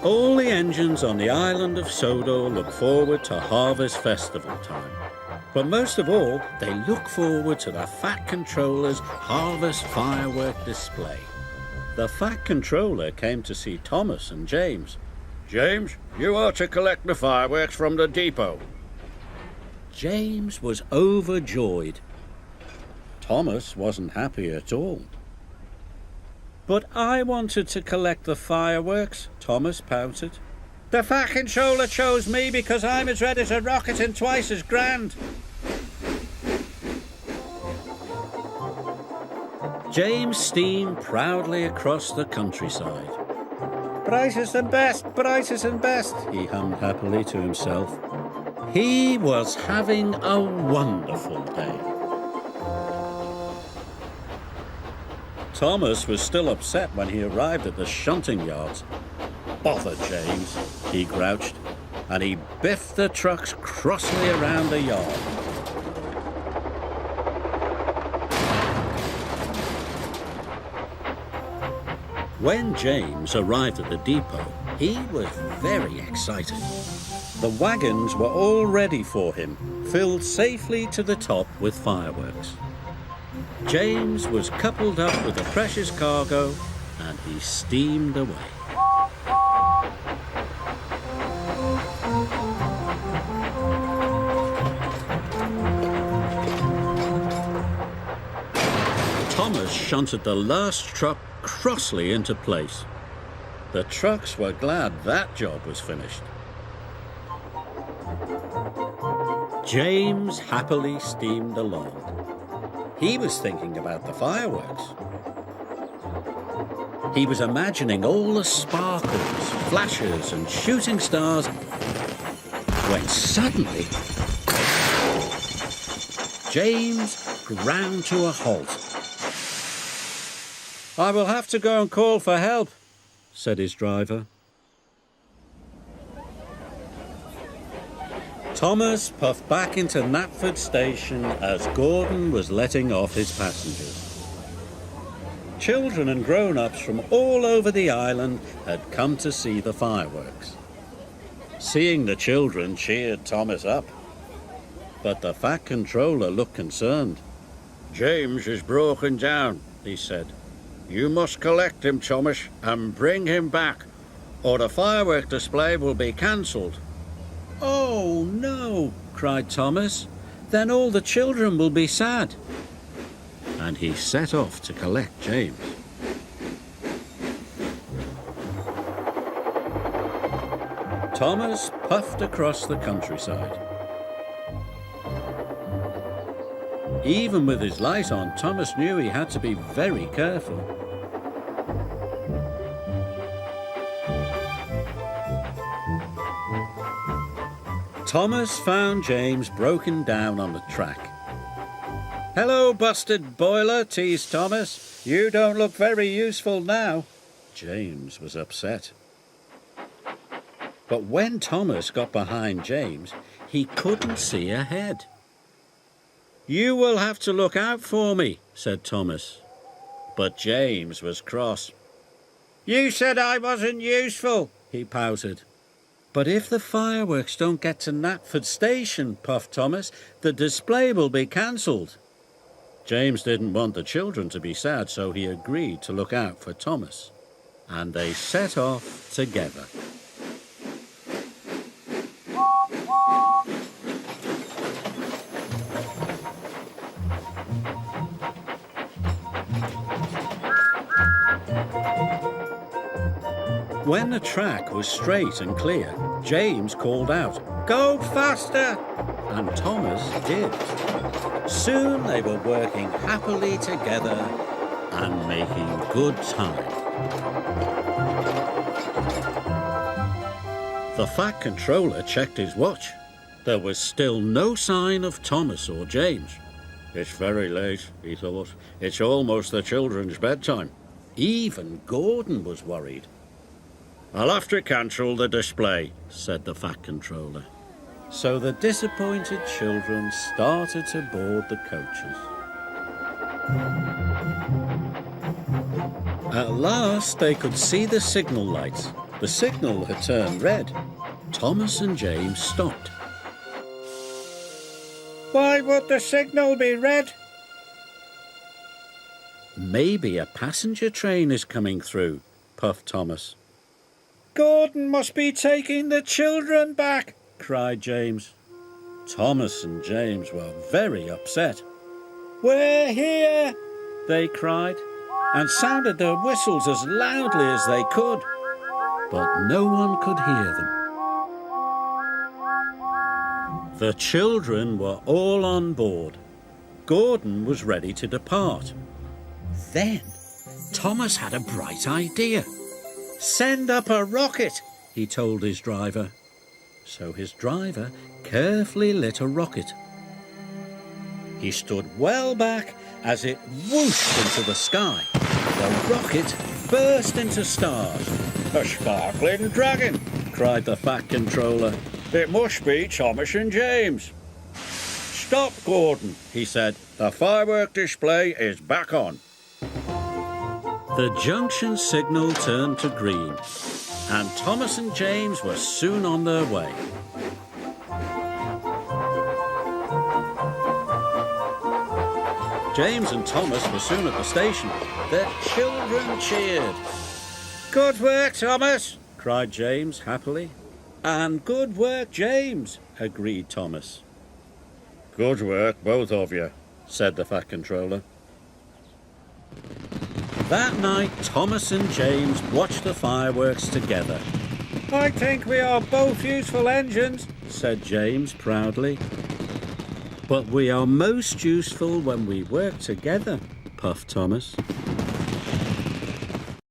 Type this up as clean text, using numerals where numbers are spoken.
All the engines on the island of Sodor look forward to Harvest Festival time. But most of all, they look forward to the Fat Controller's Harvest Firework Display. The Fat Controller came to see Thomas and James. James, you are to collect the fireworks from the depot. James was overjoyed. Thomas wasn't happy at all. But I wanted to collect the fireworks, Thomas pouted. The Fat Controller chose me because I'm as red as a rocket and twice as grand. James steamed proudly across the countryside. Brightest and best, he hummed happily to himself. He was having a wonderful day. Thomas was still upset when he arrived at the shunting yards. Bother James, he grouched, and he biffed the trucks crossly around the yard. When James arrived at the depot, he was very excited. The wagons were all ready for him, filled safely to the top with fireworks. James was coupled up with the precious cargo, and he steamed away. Thomas shunted the last truck crossly into place. The trucks were glad that job was finished. James happily steamed along. He was thinking about the fireworks. He was imagining all the sparkles, flashes, and shooting stars when suddenly James ground to a halt. I will have to go and call for help, said his driver. Thomas puffed back into Knapford Station as Gordon was letting off his passengers. Children and grown-ups from all over the island had come to see the fireworks. Seeing the children cheered Thomas up. But the Fat Controller looked concerned. James is broken down, he said. You must collect him, Thomas, and bring him back, or the firework display will be cancelled. Oh, no, cried Thomas. Then all the children will be sad. And he set off to collect James. Thomas puffed across the countryside. Even with his light on, Thomas knew he had to be very careful. Thomas found James broken down on the track. Hello, busted boiler, teased Thomas. You don't look very useful now. James was upset. But when Thomas got behind James, he couldn't see ahead. You will have to look out for me, said Thomas. But James was cross. You said I wasn't useful, he pouted. But if the fireworks don't get to Knapford Station, puffed Thomas, the display will be cancelled. James didn't want the children to be sad, so he agreed to look out for Thomas. And they set off together. When the track was straight and clear, James called out, "Go faster!" And Thomas did. Soon they were working happily together and making good time. The Fat Controller checked his watch. There was still no sign of Thomas or James. It's very late, he thought. It's almost the children's bedtime. Even Gordon was worried. I'll have to cancel the display, said the Fat Controller. So the disappointed children started to board the coaches. At last they could see the signal lights. The signal had turned red. Thomas and James stopped. Why would the signal be red? Maybe a passenger train is coming through, puffed Thomas. Gordon must be taking the children back, cried James. Thomas and James were very upset. We're here, they cried, and sounded their whistles as loudly as they could. But no one could hear them. The children were all on board. Gordon was ready to depart. Then Thomas had a bright idea. "Send up a rocket," he told his driver. So his driver carefully lit a rocket. He stood well back as it whooshed into the sky. The rocket burst into stars. "A sparkling dragon," cried the Fat Controller. "It must be Thomas and James." "Stop, Gordon," he said. "The firework display is back on." The junction signal turned to green, and Thomas and James were soon on their way. James and Thomas were soon at the station. The children cheered. "Good work, Thomas," cried James happily. "And good work, James," agreed Thomas. "Good work, both of you," said the Fat Controller. That night, Thomas and James watched the fireworks together. "I think we are both useful engines," said James proudly. "But we are most useful when we work together," puffed Thomas.